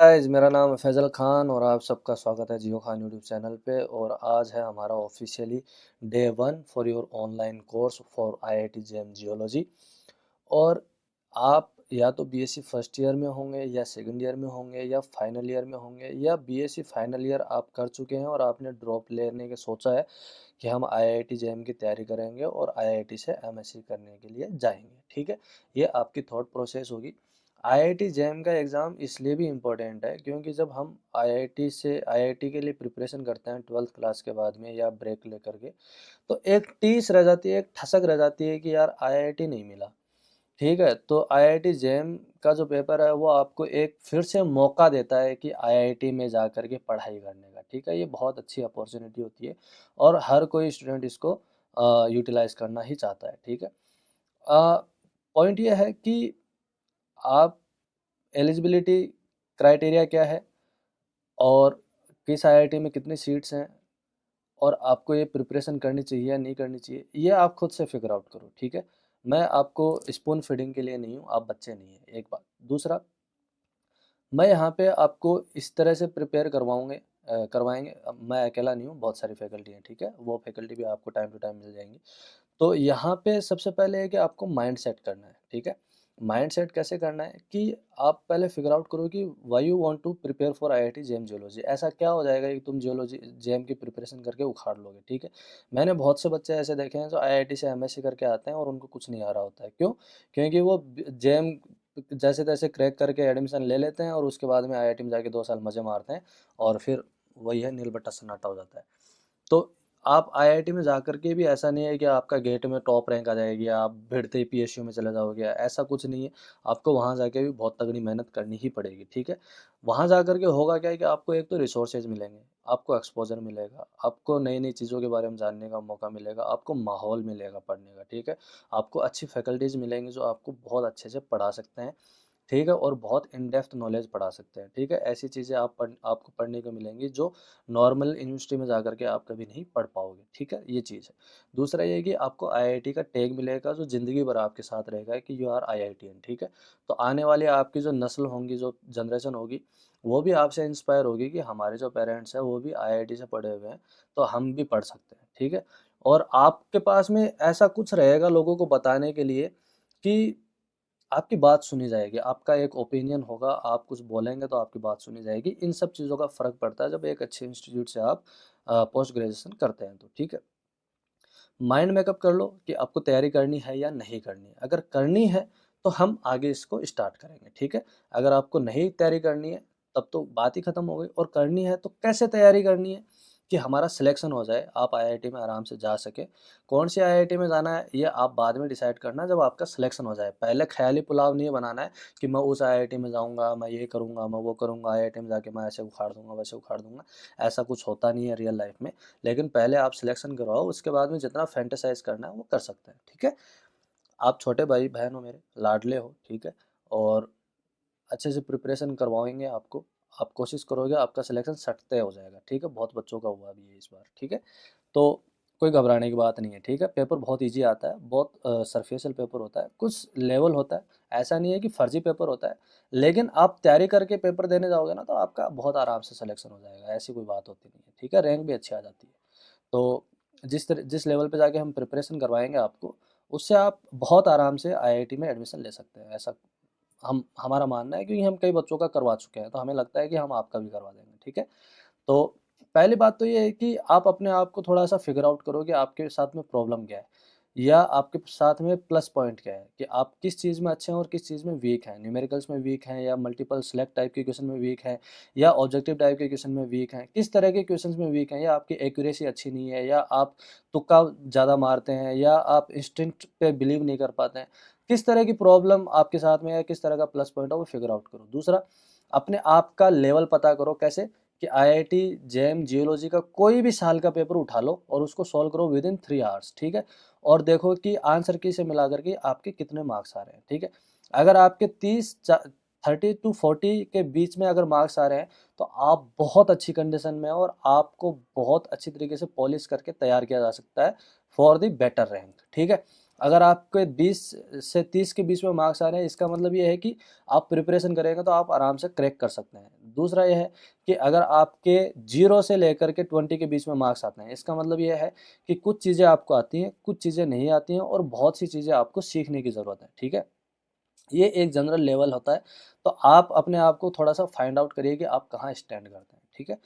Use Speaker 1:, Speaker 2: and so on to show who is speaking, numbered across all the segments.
Speaker 1: Guys, मेरा नाम है फैज़ल खान और आप सबका स्वागत है जियो खान यूट्यूब चैनल पे। और आज है हमारा officially day 1 for your online course for IIT JAM geology. और आप या तो बीएससी फर्स्ट ईयर में होंगे या सेकंड ईयर में होंगे या फाइनल ईयर में होंगे या बीएससी फाइनल ईयर आप कर चुके हैं और आपने ड्रॉप लेने के सोचा है कि हम आईआईटी जेएम की तैयारी करेंगे और आईआईटी से एमएससी करने के लिए जाएंगे। ठीक है, ये आपकी थॉट प्रोसेस होगी। आईआईटी जेएम का एग्ज़ाम इसलिए भी इम्पोर्टेंट है क्योंकि जब हम आईआईटी के लिए प्रिपरेशन करते हैं 12th क्लास के बाद में या ब्रेक लेकर के, तो एक टीस रह जाती है, एक ठसक रह जाती है कि यार आईआईटी नहीं मिला। ठीक है, तो आईआईटी जेएम का जो पेपर है वो आपको एक फिर से मौका देता है कि आईआईटी में जा कर के पढ़ाई करने का। ठीक है, ये बहुत अच्छी अपॉर्चुनिटी होती है और हर कोई स्टूडेंट इसको यूटिलाइज करना ही चाहता है। ठीक है, पॉइंट ये है कि आप एलिजिबिलिटी क्राइटेरिया क्या है और किस आईआईटी में कितनी सीट्स हैं और आपको ये प्रिपरेशन करनी चाहिए या नहीं करनी चाहिए, ये आप खुद से फिगर आउट करो। ठीक है, मैं आपको स्पून फीडिंग के लिए नहीं हूँ, आप बच्चे नहीं हैं, एक बात। दूसरा, मैं यहाँ पे आपको इस तरह से प्रिपेयर करवाएंगे। अब मैं अकेला नहीं हूँ, बहुत सारी फैकल्टी हैं। ठीक है, वो फैकल्टी भी आपको टाइम टू टाइम मिल जाएंगी। तो यहाँ पे सबसे पहले है कि आपको माइंड सेट करना है। ठीक है, माइंड सेट कैसे करना है कि आप पहले फिगर आउट करो कि why you want to prepare for IIT JAM geology. ऐसा क्या हो जाएगा कि तुम जियोलॉजी जेएम की प्रिपरेशन करके उखाड़ लोगे। ठीक है, मैंने बहुत से बच्चे ऐसे देखे हैं जो आईआईटी से एमएससी करके आते हैं और उनको कुछ नहीं आ रहा होता है। क्यों? क्योंकि वो जेएम जैसे तैसे क्रैक करके एडमिशन ले लेते हैं और उसके बाद में आईआईटी में जाके 2 साल मजे मारते हैं और फिर वही है, नील बट्टा सन्नाटा हो जाता है। तो आप आईआईटी में जाकर के भी ऐसा नहीं है कि आपका गेट में टॉप रैंक आ जाएगी, आप भिड़ते ही पीएसयू में चले जाओगे, ऐसा कुछ नहीं है। आपको वहाँ जाके भी बहुत तगड़ी मेहनत करनी ही पड़ेगी। ठीक है, वहाँ जाकर के होगा क्या है कि आपको एक तो रिसोर्सेज मिलेंगे, आपको एक्सपोजर मिलेगा, आपको नई नई चीज़ों के बारे में जानने का मौका मिलेगा, आपको माहौल मिलेगा पढ़ने का। ठीक है, आपको अच्छी फैकल्टीज़ मिलेंगी जो आपको बहुत अच्छे से पढ़ा सकते हैं। ठीक है, और बहुत इन डेप्थ नॉलेज पढ़ा सकते हैं। ठीक है, ऐसी चीज़ें आपको पढ़ने को मिलेंगी जो नॉर्मल यूनिवर्सिटी में जाकर के आप कभी नहीं पढ़ पाओगे। ठीक है, ये चीज़ है। दूसरा ये कि आपको आईआईटी का टैग मिलेगा जो ज़िंदगी भर आपके साथ रहेगा कि यू आर आईआईटीएन। ठीक है, तो आने वाली आपकी जो नस्ल होंगी, जो जनरेशन होगी, वो भी आपसे इंस्पायर होगी कि हमारे जो पेरेंट्स हैं वो भी आईआईटी से पढ़े हुए हैं, तो हम भी पढ़ सकते हैं। ठीक है, और आपके पास में ऐसा कुछ रहेगा लोगों को बताने के लिए कि आपकी बात सुनी जाएगी, आपका एक ओपिनियन होगा, आप कुछ बोलेंगे तो आपकी बात सुनी जाएगी। इन सब चीज़ों का फ़र्क पड़ता है जब एक अच्छे इंस्टीट्यूट से आप पोस्ट ग्रेजुएशन करते हैं तो। ठीक है, माइंड मेकअप कर लो कि आपको तैयारी करनी है या नहीं करनी है। अगर करनी है तो हम आगे इसको स्टार्ट करेंगे। ठीक है, अगर आपको नहीं तैयारी करनी है तब तो बात ही ख़त्म हो गई। और करनी है तो कैसे तैयारी करनी है कि हमारा सिलेक्शन हो जाए, आप आईआईटी में आराम से जा सके। कौन सी आईआईटी में जाना है ये आप बाद में डिसाइड करना जब आपका सिलेक्शन हो जाए। पहले ख्याली पुलाव नहीं बनाना है कि मैं उस आईआईटी में जाऊँगा, मैं ये करूँगा, मैं वो करूँगा, आईआईटी में जाके मैं ऐसे उखाड़ दूँगा, वैसे उखाड़ दूँगा। ऐसा कुछ होता नहीं है रियल लाइफ में। लेकिन पहले आप सिलेक्शन करवाओ, उसके बाद में जितना फैंटेसाइज़ करना है वो कर सकते हैं। ठीक है, आप छोटे भाई-बहन हो मेरे, लाडले हो। ठीक है, और अच्छे से प्रिपरेशन करवाएँगे आपको। आप कोशिश करोगे आपका सिलेक्शन सट तय हो जाएगा। ठीक है, बहुत बच्चों का हुआ भी है इस बार। ठीक है, तो कोई घबराने की बात नहीं है। ठीक है, पेपर बहुत ईज़ी आता है, बहुत सरफेशियल पेपर होता है, कुछ लेवल होता है। ऐसा नहीं है कि फर्जी पेपर होता है, लेकिन आप तैयारी करके पेपर देने जाओगे ना तो आपका बहुत आराम से सिलेक्शन हो जाएगा, ऐसी कोई बात होती नहीं है। ठीक है, रैंक भी अच्छी आ जाती है। तो जिस लेवल पे जाके हम प्रिपरेशन करवाएँगे आपको, उससे आप बहुत आराम से आईआईटी में एडमिशन ले सकते हैं। ऐसा हमारा मानना है क्योंकि हम कई बच्चों का करवा चुके हैं, तो हमें लगता है कि हम आपका भी करवा देंगे। ठीक है, तो पहली बात तो ये है कि आप अपने आप को थोड़ा-सा फिगर आउट करो कि आपके साथ में प्रॉब्लम क्या है या आपके साथ में प्लस पॉइंट क्या है, कि आप किस चीज़ में अच्छे हैं और किस चीज़ में वीक हैं। न्यूमेरिकल्स में वीक हैं या मल्टीपल सेलेक्ट टाइप के क्वेश्चन में वीक हैं या ऑब्जेक्टिव टाइप के क्वेश्चन में वीक हैं। किस तरह के क्वेश्चंस में वीक हैं, या आपकी एक्यूरेसी अच्छी नहीं है, या आप तुक्का ज़्यादा मारते हैं, या आप इंस्टिंक्ट पे बिलीव नहीं कर पाते हैं। किस तरह की प्रॉब्लम आपके साथ में है, किस तरह का प्लस पॉइंट है, वो फिगर आउट करो। दूसरा, अपने आप का लेवल पता करो। कैसे? कि आईआईटी जेएम जियोलॉजी का कोई भी साल का पेपर उठा लो और उसको सॉल्व करो विद इन 3 आवर्स। ठीक है, और देखो कि आंसर की से मिला करके आपके कितने मार्क्स आ रहे हैं। ठीक है, अगर आपके 30 टू 40 के बीच में अगर मार्क्स आ रहे हैं तो आप बहुत अच्छी कंडीशन में हैं और आपको बहुत अच्छी तरीके से पॉलिश करके तैयार किया जा सकता है फॉर द बेटर रैंक। ठीक है, अगर आपके 20 से 30 के बीच में मार्क्स आ रहे हैं, इसका मतलब ये है कि आप प्रिपरेशन करेंगे तो आप आराम से क्रैक कर सकते हैं। दूसरा ये है कि अगर आपके 0 से लेकर के 20 के बीच में मार्क्स आते हैं, इसका मतलब ये है कि कुछ चीज़ें आपको आती हैं, कुछ चीज़ें नहीं आती हैं और बहुत सी चीज़ें आपको सीखने की ज़रूरत है, ठीक है? ये एक जनरल लेवल होता है, तो आप अपने आप को थोड़ा-सा फाइंड आउट करिए कि आप कहाँ स्टैंड करते हैं, ठीक है?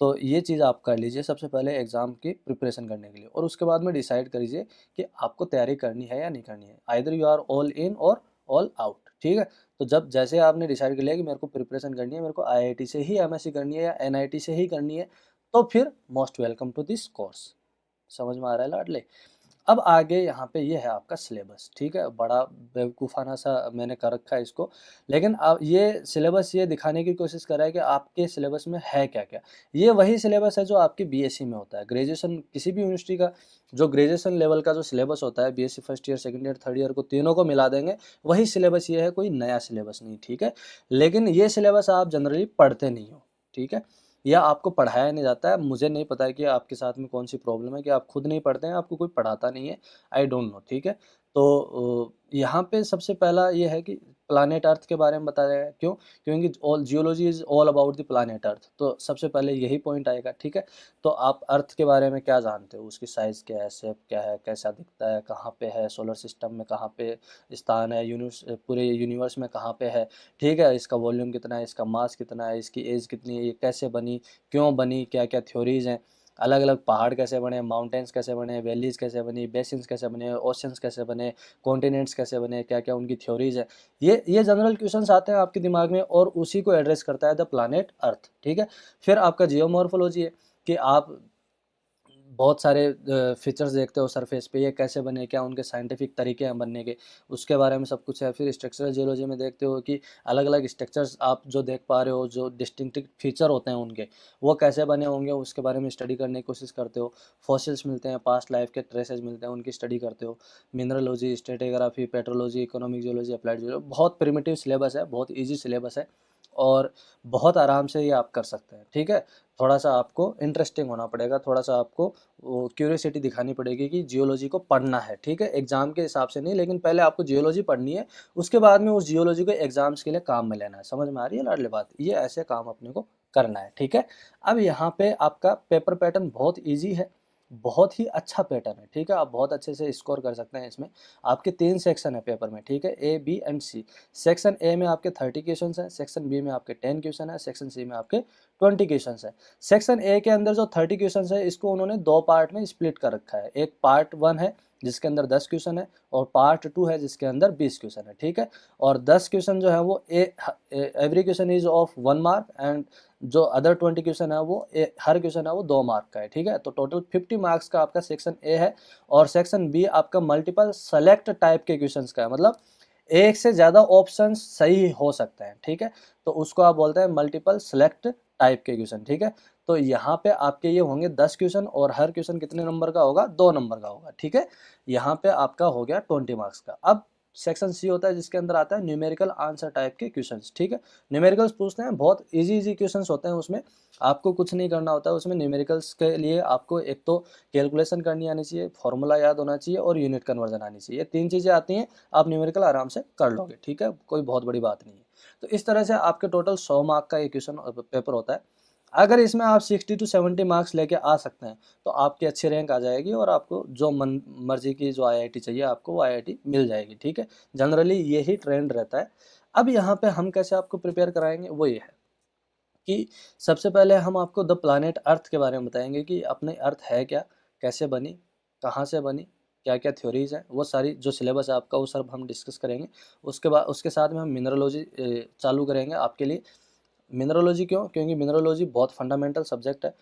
Speaker 1: तो ये चीज़ आप कर लीजिए सबसे पहले एग्ज़ाम की प्रिपरेशन करने के लिए और उसके बाद में डिसाइड करिए कि आपको तैयारी करनी है या नहीं करनी है। Either you are all in और ऑल आउट, ठीक है? तो जब जैसे आपने डिसाइड कर लिया कि मेरे को प्रिपरेशन करनी है, मेरे को आईआईटी से ही एमएससी करनी है या एनआईटी से ही करनी है, तो फिर most welcome to this course. समझ में आ रहा है लाडले? अब आगे यहाँ पे ये है आपका सिलेबस, ठीक है? बड़ा बेवकूफ़ाना सा मैंने कर रखा है इसको, लेकिन अब ये सिलेबस ये दिखाने की कोशिश कर रहा है कि आपके सिलेबस में है क्या-क्या। ये वही सिलेबस है जो आपकी बीएससी में होता है। ग्रेजुएशन किसी भी यूनिवर्सिटी का जो ग्रेजुएशन लेवल का जो सिलेबस होता है, BSc first year, second year, third year को तीनों को मिला देंगे, वही सिलेबस ये है, कोई नया सिलेबस नहीं, ठीक है? लेकिन ये सिलेबस आप जनरली पढ़ते नहीं हो, ठीक है? या आपको पढ़ाया नहीं जाता है। मुझे नहीं पता है कि आपके साथ में कौन सी प्रॉब्लम है कि आप खुद नहीं पढ़ते हैं, आपको कोई पढ़ाता नहीं है, आई डोंट नो, ठीक है? तो यहाँ पे सबसे पहला ये है कि प्लैनेट अर्थ के बारे में बताया है, क्यों? क्योंकि all geology is all about the planet earth, तो सबसे पहले यही पॉइंट आएगा, ठीक है? तो आप अर्थ के बारे में क्या जानते हो? उसकी साइज़ क्या है, शेप क्या है, कैसा दिखता है, कहाँ पे है, सोलर सिस्टम में कहाँ पे स्थान है, पूरे यूनिवर्स में कहाँ पे है, ठीक है? इसका वॉल्यूम कितना है, इसका मास कितना है, इसकी एज कितनी है, ये कैसे बनी, क्यों बनी, क्या-क्या थ्योरीज़ हैं, अलग-अलग पहाड़ कैसे बने, माउंटेन्स कैसे बने, वैलीज़ कैसे बनी, बेसिन्स कैसे बने, ओशंस कैसे बने, कॉन्टिनेंट्स कैसे बने, क्या-क्या उनकी थ्योरीज़ हैं। ये जनरल क्वेश्चंस आते हैं आपके दिमाग में और उसी को एड्रेस करता है द प्लैनेट अर्थ, ठीक है? फिर आपका जियोमॉर्फोलॉजी है कि आप बहुत सारे फीचर्स देखते हो सरफेस पे, ये कैसे बने, क्या उनके साइंटिफिक तरीके हैं बनने के, उसके बारे में सब कुछ है। फिर स्ट्रक्चरल जियोलॉजी में देखते हो कि अलग-अलग स्ट्रक्चर्स आप जो देख पा रहे हो, जो डिस्टिंक्टिव फीचर होते हैं उनके, वो कैसे बने होंगे, उसके बारे में स्टडी करने की कोशिश करते हो। फॉसिल्स मिलते हैं, पास्ट लाइफ के ट्रेसेस मिलते हैं, उनकी स्टडी करते हो। Mineralogy, stratigraphy, petrology, economic geology, applied geology, बहुत प्रिमिटिव सिलेबस है, बहुत ईजी सिलेबस है और बहुत आराम से ये आप कर सकते हैं, ठीक है? थोड़ा-सा आपको इंटरेस्टिंग होना पड़ेगा, थोड़ा-सा आपको वो क्यूरियोसिटी दिखानी पड़ेगी कि जियोलॉजी को पढ़ना है, ठीक है? एग्ज़ाम के हिसाब से नहीं, लेकिन पहले आपको जियोलॉजी पढ़नी है, उसके बाद में उस जियोलॉजी को एग्ज़ाम्स के लिए काम में लेना है। समझ में आ रही है लाडली बात? ये ऐसे काम अपने को करना है, ठीक है? अब यहाँ पे आपका पेपर पैटर्न बहुत ईज़ी है, बहुत ही अच्छा पैटर्न है, ठीक है? आप बहुत अच्छे से स्कोर कर सकते हैं इसमें। आपके 3 सेक्शन है पेपर में, ठीक है? A, B and C. Section A में आपके 30 क्वेश्चंस हैं, सेक्शन बी में आपके 10 क्वेश्चन है, सेक्शन सी में आपके 20 क्वेश्चंस है। सेक्शन ए के अंदर जो 30 क्वेश्चंस है, इसको उन्होंने 2 पार्ट में स्प्लिट कर रखा है। एक पार्ट 1 है जिसके अंदर 10 क्वेश्चन है और पार्ट 2 है जिसके अंदर 20 क्वेश्चन है, ठीक है? और 10 क्वेश्चन जो है वो every question is of 1 mark and जो अदर 20 क्वेश्चन है वो हर क्वेश्चन है वो 2 मार्क का है, ठीक है? तो टोटल 50 मार्क्स का आपका सेक्शन ए है और सेक्शन बी आपका मल्टीपल सेलेक्ट टाइप के क्वेश्चंस का है, मतलब एक से ज़्यादा ऑप्शंस सही हो सकते हैं, ठीक है? तो उसको आप बोलते हैं मल्टीपल सेलेक्ट टाइप के क्वेश्चन, ठीक है? तो यहाँ पे आपके ये होंगे 10 क्वेश्चन और हर क्वेश्चन कितने नंबर का होगा? 2 नंबर का होगा, ठीक है? यहाँ पे आपका हो गया 20 मार्क्स का। अब सेक्शन सी होता है जिसके अंदर आता है न्यूमेरिकल आंसर टाइप के क्वेश्चंस, ठीक है? न्यूमेरिकल्स पूछते हैं, बहुत ईजी क्वेश्चंस होते हैं उसमें, आपको कुछ नहीं करना होता है उसमें। न्यूमेरिकल्स के लिए आपको एक तो कैलकुलेशन करनी आनी चाहिए, फॉर्मूला याद होना चाहिए और यूनिट कन्वर्जन आनी चाहिए। ये 3 चीज़ें आती हैं, आप न्यूमेरिकल आराम से कर लोगे, ठीक है? कोई बहुत बड़ी बात नहीं है। तो इस तरह से आपके टोटल 100 मार्क का ये क्वेश्चन पेपर होता है। अगर इसमें आप 60 टू 70 मार्क्स लेके आ सकते हैं, तो आपकी अच्छी रैंक आ जाएगी और आपको जो मन मर्जी की जो आईआईटी चाहिए आपको वो आईआईटी मिल जाएगी, ठीक है? जनरली यही ट्रेंड रहता है। अब यहाँ पे हम कैसे आपको प्रिपेयर कराएंगे वो ये है कि सबसे पहले हम आपको द प्लैनेट अर्थ के बारे में बताएंगे कि अपने अर्थ है क्या, कैसे बनी, कहाँ से बनी, क्या-क्या थ्योरीज़ हैं, वो सारी जो सिलेबस है आपका वो सब हम डिस्कस करेंगे। उसके बाद उसके साथ में हम मिनरलॉजी चालू करेंगे आपके लिए। मिनरलॉजी क्यों? क्योंकि मिनरलॉजी बहुत फंडामेंटल सब्जेक्ट है,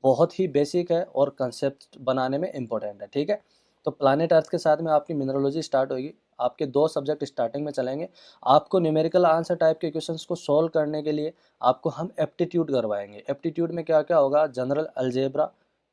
Speaker 1: बहुत ही बेसिक है और कंसेप्ट बनाने में इम्पोर्टेंट है, ठीक है? तो प्लैनेट अर्थ के साथ में आपकी मिनरलॉजी स्टार्ट होगी। आपके 2 सब्जेक्ट स्टार्टिंग में चलेंगे। आपको न्यूमेरिकल आंसर टाइप के क्वेश्चंस को सॉल्व करने के लिए आपको हम एप्टीट्यूड करवाएंगे। एप्टीट्यूड में क्या-क्या होगा? General algebra,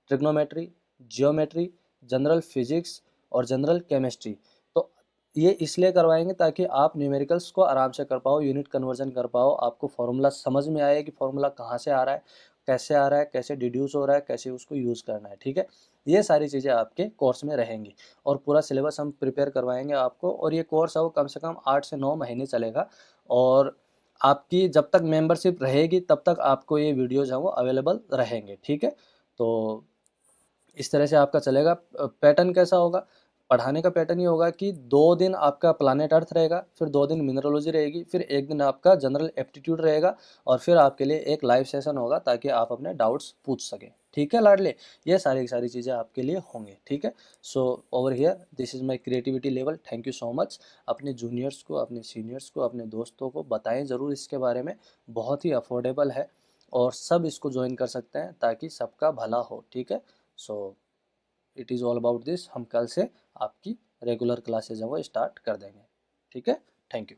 Speaker 1: trigonometry, geometry, general physics और जनरल केमिस्ट्री। तो ये इसलिए करवाएंगे ताकि आप न्यूमेरिकल्स को आराम से कर पाओ, यूनिट कन्वर्जन कर पाओ, आपको फार्मूला समझ में आए कि फार्मूला कहाँ से आ रहा है, कैसे आ रहा है, कैसे डिड्यूस हो रहा है, कैसे उसको यूज़ करना है, ठीक है? ये सारी चीज़ें आपके कोर्स में रहेंगी और पूरा सिलेबस हम प्रिपेयर करवाएंगे आपको और ये कोर्स है वो कम से कम 8 से 9 महीने चलेगा और आपकी जब तक मेंबरशिप रहेगी तब तक आपको ये वीडियोज़ हैं वो अवेलेबल रहेंगे, ठीक है। तो इस तरह से आपका चलेगा। पैटर्न कैसा होगा, पढ़ाने का पैटर्न ये होगा कि 2 दिन आपका प्लानेट अर्थ रहेगा, फिर 2 दिन मिनरोलॉजी रहेगी, फिर 1 दिन आपका जनरल एप्टीट्यूड रहेगा, और फिर आपके लिए एक लाइव सेशन होगा ताकि आप अपने डाउट्स पूछ सकें, ठीक है लाडले। ये सारी की सारी चीज़ें आपके लिए होंगे, ठीक है। So over here this is my creativity level. Thank you so much. अपने जूनियर्स को, अपने सीनियर्स को, अपने दोस्तों को बताएं ज़रूर इसके बारे में। बहुत ही अफोर्डेबल है और सब इसको ज्वाइन कर सकते हैं ताकि सबका भला हो, ठीक है। So it is all about this. हम कल से आपकी रेगुलर क्लासेज हैं वो स्टार्ट कर देंगे, ठीक है। Thank you.